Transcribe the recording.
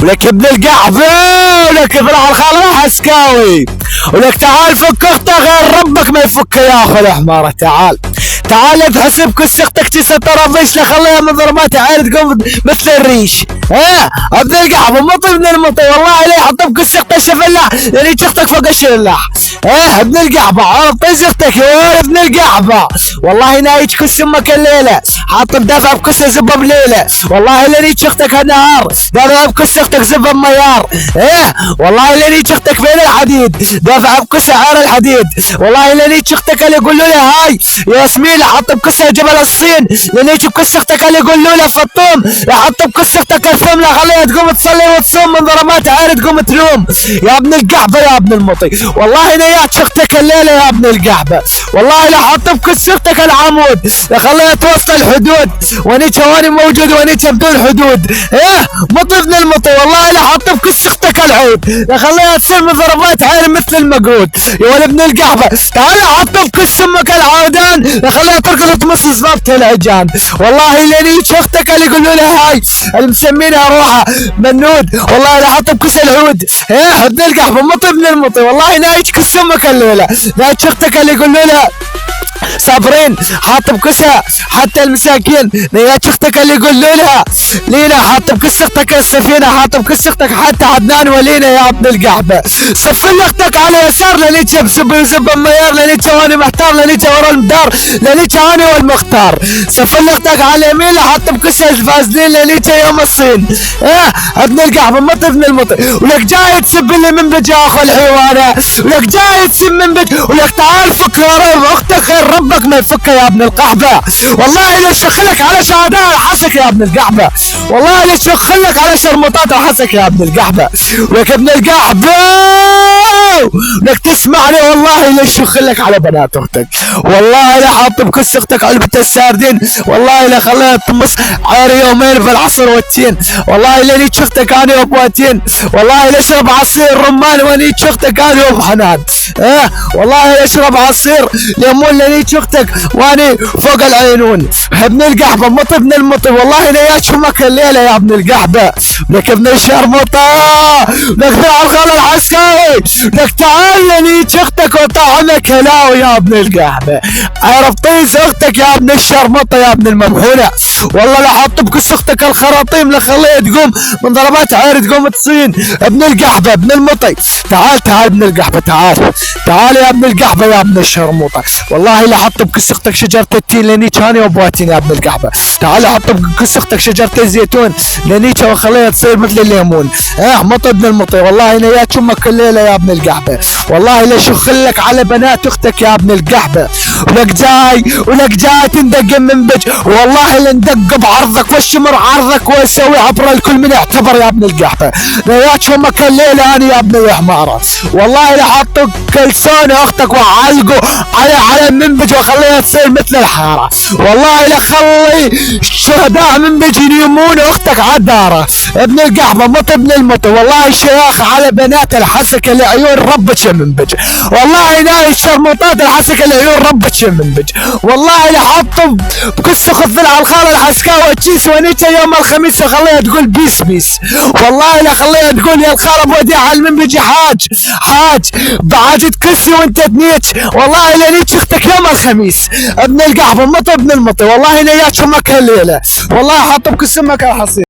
ولك ابن القحبة، ولك ابن الخال العسكاوي، ولك تعال فك اختك غير ربك ما يفك يا اخو الحمارة. تعال تعال لا تحسب كس اختك ترى فيش لا خليها من ضربات عيال تقوم مثل الريش. ابن القحبة مطي ابن المطي والله لا يحط بكس اختك الشفلاح يعني تختك فوق الشلاح. ابن القحبة عرض طيز اختك يا ابن القحبة والله نايج كس امك الليلة حاط بدافع بكس زبه بليلة والله لاني اختك هالنهار دافع بكس اختك زبه بميار. والله لاني اختك بين الحديد دافع بكس عار الحديد والله لاني اختك اللي يقولوا لي هاي ياسمين حط بكسها جبل الصين لاني بكس اختك اللي يقولوا لي فطوم حط بكس اختك الفم لا خليها تقوم تصلي وتصوم من ضربات عار تقوم تلوم. يا ابن القحبة يا ابن المطي والله نيات اختك الليلة يا ابن القحبة والله لا حط بكس اختك العمود لا خليها توسط الحدود وانيك هوني موجود وانيك بدون حدود. مطي ابن المطي والله لا حط بكس اختك العود لا خليها تصير من ضربات عار مثل المقعود. يا ولد ابن القحبة تعال حط بكس امك العودان لا خليها تركض تمص صنابة العجان والله لانيك اختك اللي يقولوا لها هاي اللي مسمينها روحها منود والله لا حط بكس العود. ابن القحبة مطي ابن المطي والله نايج كس امك الليلة نايج اختك اللي يقولوا لها صابرين حاط بكسها حتى المساكين نيات اختك اللي يقولوا لها لينا حاط بكس اختك السفينه حاط بكس اختك حتى عدنان ولينا يا ابن القحبه. صفل اختك على يسار لانيك بزب ميار لانيك واني محتار لانيك ورا المدار لانيك انا والمختار. صفل اختك على يمين حط بكسها الفازلين لانيك يوم الصين. ابن القحبه مطي ابن المطي ولك جاي تسب لي منبج يا اخو الحيوانه ولك جاي تسب منبج ولك تعال فك اختك غير ربك ما يفك يا ابن القحبة والله لا يشخلك على شهداء حسك يا ابن القحبة والله لا يشخلك على شرمطات حسك يا ابن القحبة. ولك ابن القحبة لك تسمعني والله لا يشخلك على بنات اختك والله لا حاط بكس اختك علبة الساردين والله لا خليها تمص عيري يومين في العصر والتين والله لا نيتش اختك انا وابواتين والله لا اشرب عصير رمان ونيتش اختك انا وبحنان. والله لا اشرب عصير ليمون لانيك اختك واني فوق العينون. ابن القحبة مطي ابن المطي والله لا يشمك الليلة يا ابن القحبة. لك ابن الشرمطة لك ذا الخال العسكري لك تعال لانيك اختك وطعمك هلاوي يا ابن القحبة. عرف طيز اختك يا ابن الشرمطة يا ابن الممحونة والله لا حط بكس اختك الخراطيم لخليها تقوم من ضربات عير تقوم تصين. ابن القحبة ابن المطي تعال تعال ابن القحبة تعال تعال يا ابن القحبة يا ابن الشرموطة والله لا حط بكس اختك شجرة التين لاني كاني وابواتين يا ابن القحبة. تعال حط بكس اختك شجرة الزيتون لاني وخليها تصير مثل الليمون. مطي ابن المطي والله انا يا امك الليلة يا ابن القحبة والله لا شخلك على بنات اختك يا ابن القحبة. ولك جاي تندق من بج والله لا ندق بعرضك والشمر عرضك واسوي عبر الكل من يعتبر يا ابن القحبة. يا امك الليلة انا يا ابن الحمارة والله لا حطوا كلسون اختك وعلقوا على منبج وخليها تصير مثل الحارة والله لا خلي شهداء منبج ينيمون اختك عالدارة. ابن القحبة مطي ابن المطي والله شياخ على بنات الحسكة لعيون ربك منبج والله ناي الشرموطات الحسكة لعيون ربك منبج والله لا حطوا بكس خذ على الخال العسكاوي تشيس ونيتا يوم الخميس خليها تقول بيس بيس والله لا خليها تقول يا الخال ابو وديع المنبج حاج بعد تكسي وانت تنيت والله لا نيتش اختك يوم الخميس. ابن القحبة مطي ابن المطي والله لا يا شمك الليلة والله حط بكس امك الحصير.